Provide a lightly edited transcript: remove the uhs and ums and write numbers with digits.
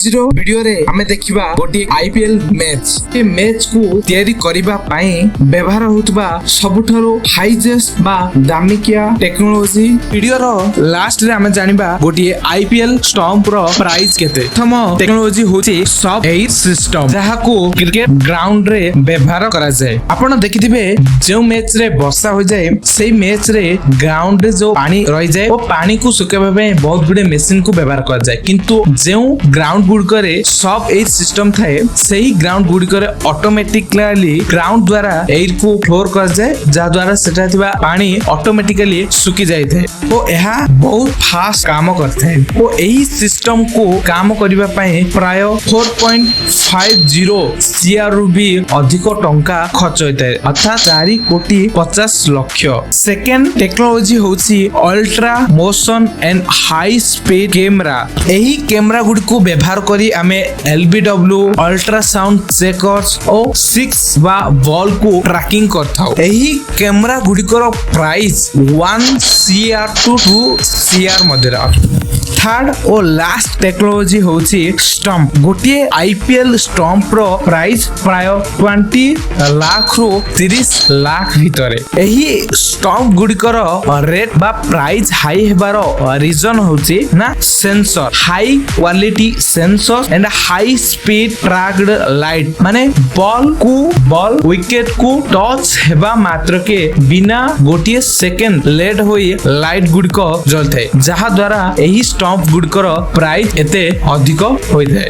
Zero video रे हमें देखिबा गोटी आईपीएल मैच ए मैच को तैयारी करिबा पई व्यवहार होतबा सबुठारो हाईजेस्ट बा दामिकिया टेक्नोलॉजी वीडियो रो लास्ट रे हमें जानिबा गोटी आईपीएल स्टंप रो प्राइस केते प्रथम टेक्नोलॉजी होची सब एट सिस्टम जहा को क्रिकेट ग्राउंड रे व्यवहार करा जाय आपण देखिथिबे जो मैच रे वर्षा हो जाय सेही मैच रे ग्राउंड रे जो पानी रहि जाय ओ पानी को सुकेबा पे बहुत गुडे मशीन को व्यवहार कर जाय किंतु जो ग्राउंड गुड़िकरे सब एयर सिस्टम थाए सही ग्राउंड गुड़िकरे ऑटोमेटिकली ग्राउंड द्वारा एयर को फ्लोर कर जाए जा द्वारा सेटा थिबा पानी ऑटोमेटिकली सुखी जाय थे ओ एहा बहुत फास्ट काम करथे ओ एही सिस्टम को काम करिबा पई प्राय 4.50 सीआर भी अधिक टंका खर्च होइते अर्थात 4 कोटी 50 लाख सेकंड टेक्नोलॉजी होची ultra motion and high speed camera एही कैमरा गुडी को व्यवहार करी आमे एलबीडब्ल्यू अल्ट्रासाउंड चेकर्स और 6 बा बॉल को ट्रैकिंग करथाउ एही कैमरा गुडिकर प्राइस 1 सीआर टू 2 सीआर मध्यरे थर्ड और लास्ट टेक्नोलॉजी होची स्टंप गोटे आईपीएल स्टंप रो प्राइस प्राय 20 लाख रु 30 लाख भितरे एही स्टंप गुडिकर रेट बा प्राइस हाई हेबारो रीजन होची ना sensor high quality sensor and high speed tracked light माने बॉल विकेट को टच हेबा मात्र के बिना गोटे सेकंड लेट होई लाइट गुडिक जलथे जहा द्वारा एही स्टंप गुडिकर प्राइस एते अधिक होई थाए।